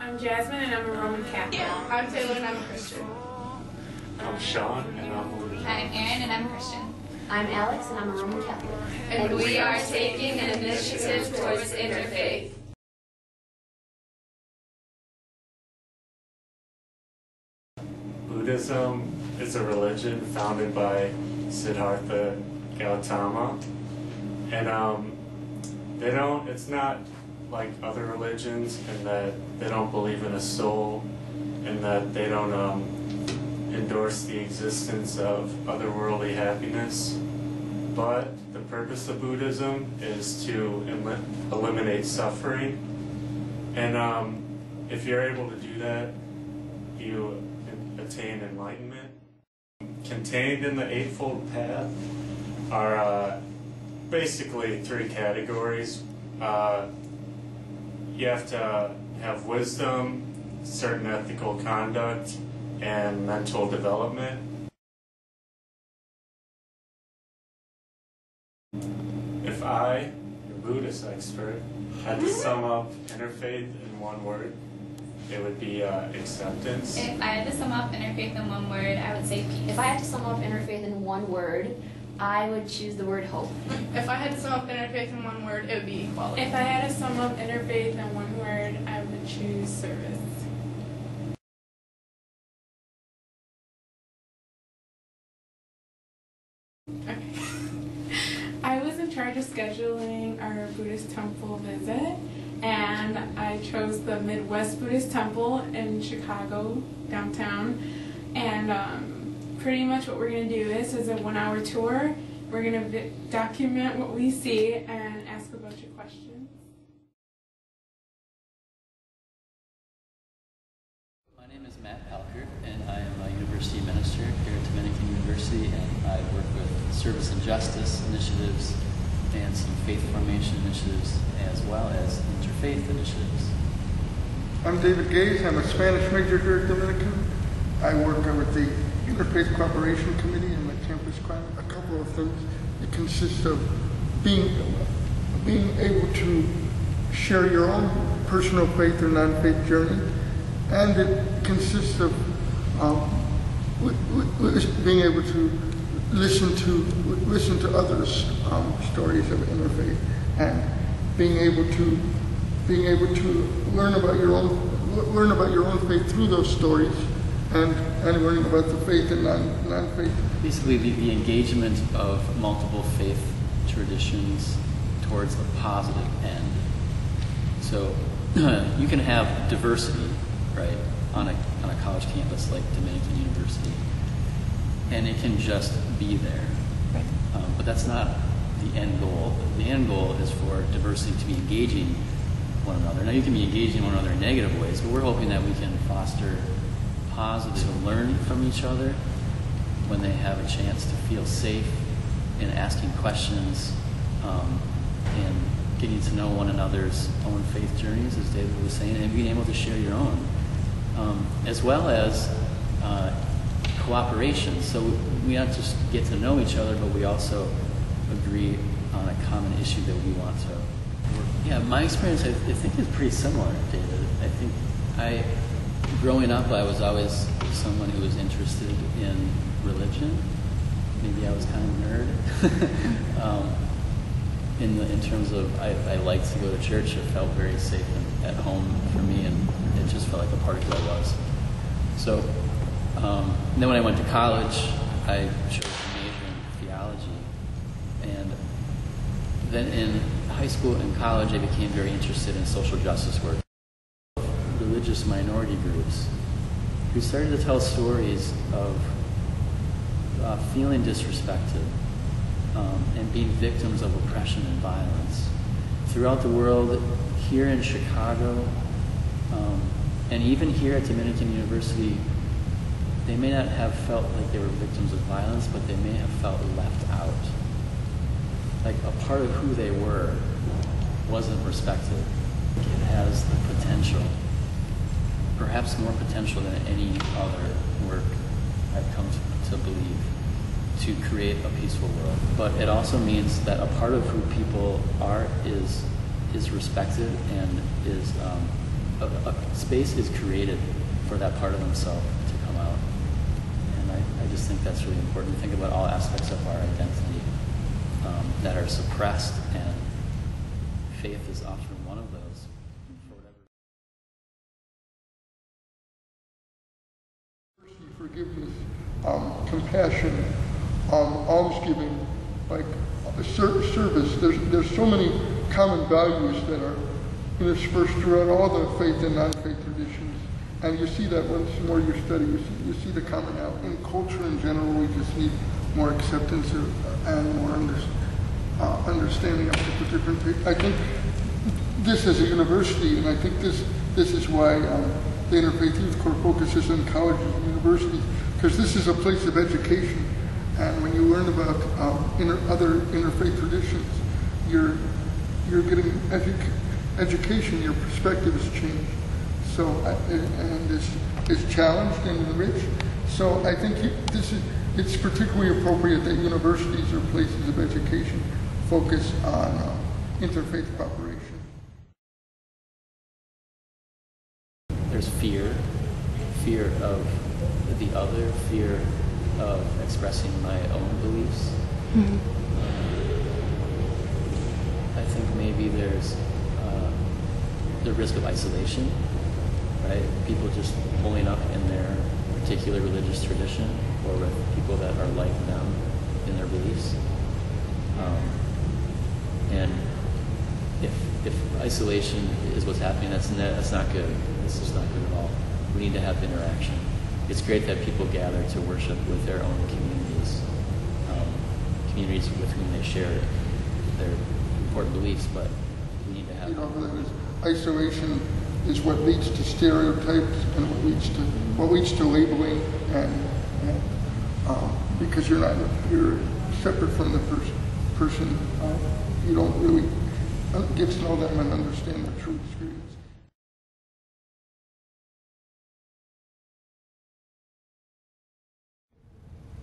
I'm Jasmine and I'm a Roman Catholic. I'm Taylor and I'm a Christian. I'm Sean and I'm a Lutheran. I'm Erin and I'm a Christian. I'm Alex and I'm a Roman Catholic. And we are taking an initiative towards interfaith. Buddhism is a religion founded by Siddhartha Gautama, and it's not like other religions in that they don't believe in a soul, and that they don't endorse the existence of otherworldly happiness. But the purpose of Buddhism is to eliminate suffering, and if you're able to do that, you attain enlightenment. Contained in the Eightfold Path are basically three categories. You have to have wisdom, certain ethical conduct, and mental development. If I, your Buddhist expert, had to sum up interfaith in one word, it would be acceptance. If I had to sum up interfaith in one word, I would say peace. If I had to sum up interfaith in one word, I would choose the word hope. If I had to sum up interfaith in one word, it would be equality. If I had to sum up interfaith in one word, I would choose service. Okay. I was in charge of scheduling our Buddhist temple visit, and I chose the Midwest Buddhist Temple in Chicago, downtown. And pretty much what we're going to do is a 1-hour tour. We're going to document what we see and ask a bunch of questions. My name is Matt Palkert, and I am a university minister here at Dominican University, and I work with service and justice initiatives and some faith formation initiatives, as well as interfaith initiatives. I'm David Gaze. I'm a Spanish major here at Dominican. I work with the Interfaith Cooperation Committee in the campus climate. A couple of things. It consists of being able to share your own personal faith or non-faith journey, and it consists of being able to listen to others' stories of interfaith, and being able to learn about your own faith through those stories, and learning about the faith and non-faith. Basically, the engagement of multiple faith traditions towards a positive end. So you can have diversity, right, on a college campus like Dominican University, and it can just be there. Right. But that's not the end goal. The end goal is for diversity to be engaging one another. Now, you can be engaging one another in negative ways, but we're hoping that we can foster positive, to learn from each other when they have a chance to feel safe in asking questions and getting to know one another's own faith journeys, as David was saying, and being able to share your own, as well as cooperation. So we not just get to know each other, but we also agree on a common issue that we want to work. Yeah, my experience, I think, is pretty similar, David. Growing up, I was always someone who was interested in religion. Maybe I was kind of a nerd. In terms of, I liked to go to church. It felt very safe and at home for me, and it just felt like a part of who I was. So then when I went to college, I chose to major in theology. And then in high school and college, I became very interested in social justice work. Religious minority groups who started to tell stories of feeling disrespected and being victims of oppression and violence throughout the world, here in Chicago, and even here at Dominican University. They may not have felt like they were victims of violence, but they may have felt left out. Like a part of who they were wasn't respected. It has the potential, perhaps more potential than any other work I've come to believe, to create a peaceful world. But it also means that a part of who people are is respected and is a space is created for that part of themselves to come out. And I just think that's really important to think about all aspects of our identity that are suppressed, and faith is often one of those for whatever. Forgiveness, compassion, almsgiving, like service. There's so many common values that are interspersed throughout all the faith and non-faith traditions. And you see that once more you study, you see the commonality. In culture in general, we just need more acceptance and more understanding of the different faiths. I think this as a university, and I think this is why the Interfaith Youth Corps focuses on colleges and universities, because this is a place of education. And when you learn about other interfaith traditions, you're getting education. Your perspective is changed. So and is challenged and enriched. So I think it's particularly appropriate that universities or places of education focus on interfaith cooperation. There's fear of the other, fear of expressing my own beliefs. Mm-hmm. I think maybe there's the risk of isolation, right? People just pulling up in their particular religious tradition or with people that are like them in their beliefs. And if isolation is what's happening, that's not good. It's just not good at all. We need to have interaction. It's great that people gather to worship with their own communities, communities with whom they share their important beliefs, but we need to have... Isolation is what leads to stereotypes and what leads to labeling, and because you're separate from the person, you don't really get to know them and understand their true experience.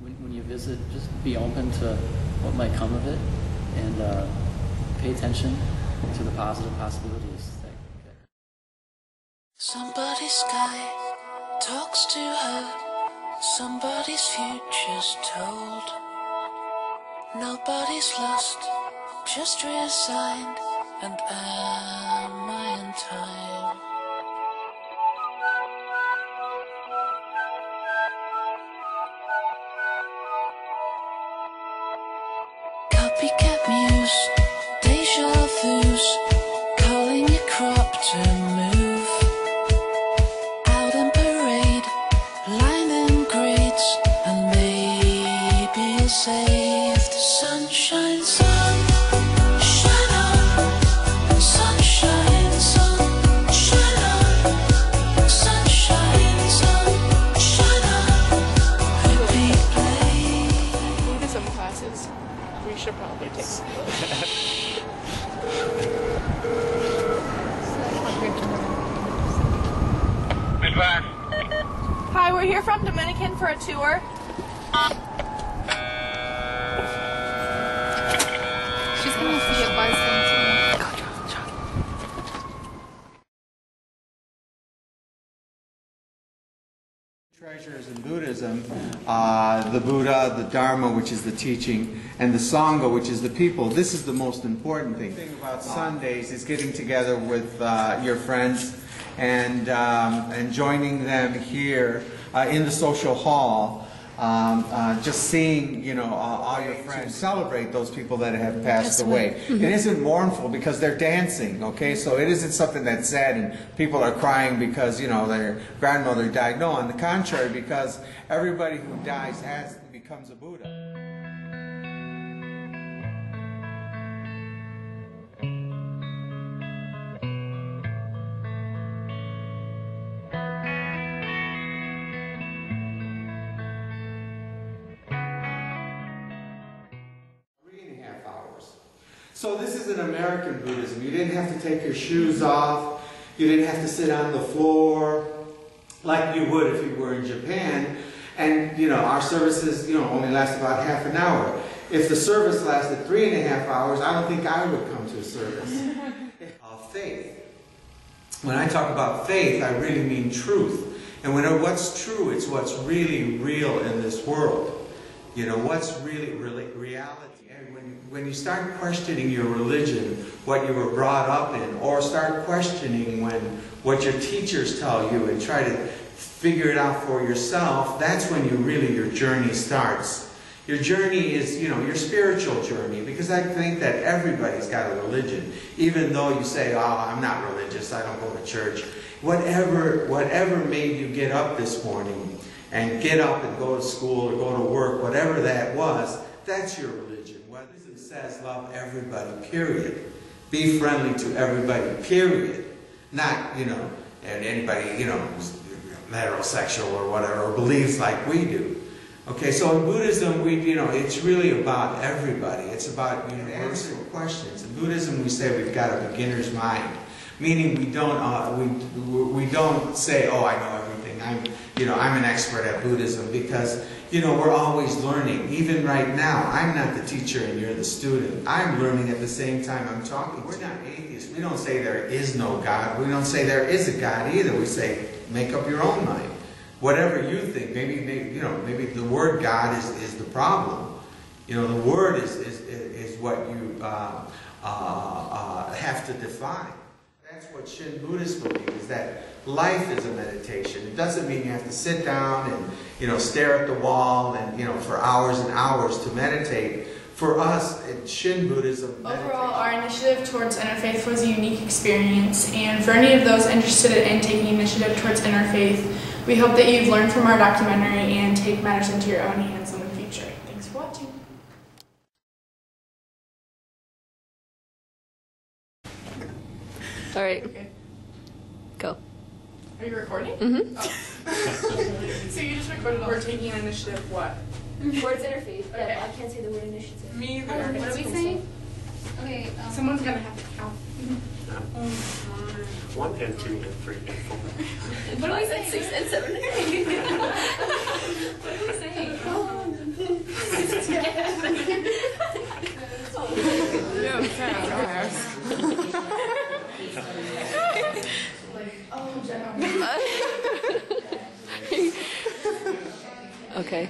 When you visit, just be open to what might come of it, and pay attention to the positive possibilities. Somebody's sky talks to her, somebody's future's told. Nobody's lost, just resigned, and am I in time? Copycat muse, deja vu's, calling your crop to move. Out in parade, lining grades, and maybe you'll save the sunshine, sun, shine on, sunshine, sun, shine on, sunshine, sun, shine on, repeat play. Buddhism classes. We should probably take some. Midwest. Hi, we're here from Dominican for a tour. She's gonna have to get buzzed into. Treasures in Buddhism, the Buddha, the Dharma, which is the teaching, and the Sangha, which is the people. This is the most important thing. The thing about Sundays is getting together with your friends and joining them here in the social hall. Just seeing, all your friends celebrate those people that have passed away. It isn't mournful because they're dancing, okay? So it isn't something that's sad and people are crying because, their grandmother died. No, on the contrary, because everybody who dies becomes a Buddha. So this is an American Buddhism. You didn't have to take your shoes off. You didn't have to sit on the floor like you would if you were in Japan. And, our services, only last about half an hour. If the service lasted 3.5 hours, I don't think I would come to a service. Faith. When I talk about faith, I really mean truth. And what's true, it's what's really real in this world. You know, what's really reality. And when you start questioning your religion, what you were brought up in, or start questioning what your teachers tell you and try to figure it out for yourself, that's when your journey starts. Your journey is, your spiritual journey, because I think that everybody's got a religion. Even though you say, oh, I'm not religious, I don't go to church. Whatever made you get up this morning and get up and go to school or go to work, whatever that was, that's your religion. Whether it says love everybody, period. Be friendly to everybody, period. Not, and anybody, who's heterosexual or whatever, or believes like we do. Okay, so in Buddhism, it's really about everybody. It's about universal questions. In Buddhism, we say we've got a beginner's mind, meaning we don't say, oh, I know everything. I'm an expert at Buddhism, because we're always learning. Even right now, I'm not the teacher and you're the student. I'm learning at the same time I'm talking. We're not atheists. We don't say there is no God. We don't say there is a God either. We say make up your own mind. Whatever you think, maybe the word God is the problem. The word is what you have to define. That's what Shin Buddhists believe, is that life is a meditation. It doesn't mean you have to sit down and stare at the wall and for hours and hours to meditate. For us, in Shin Buddhism, overall, our initiative towards Interfaith was a unique experience, and for any of those interested in taking initiative towards Interfaith, we hope that you've learned from our documentary and take matters into your own hands in the future. Thanks for watching. All right. Okay. Go. Are you recording? Mm-hmm. Oh. So you just recorded we're taking initiative what? Towards Interfaith. Okay. Yeah, I can't say the word initiative. Me either. What are we saying? Okay. Someone's gonna have to count. 1 and 2 and 3 and 4. What are we saying? 6 and 7 and 8. What are we saying? Okay.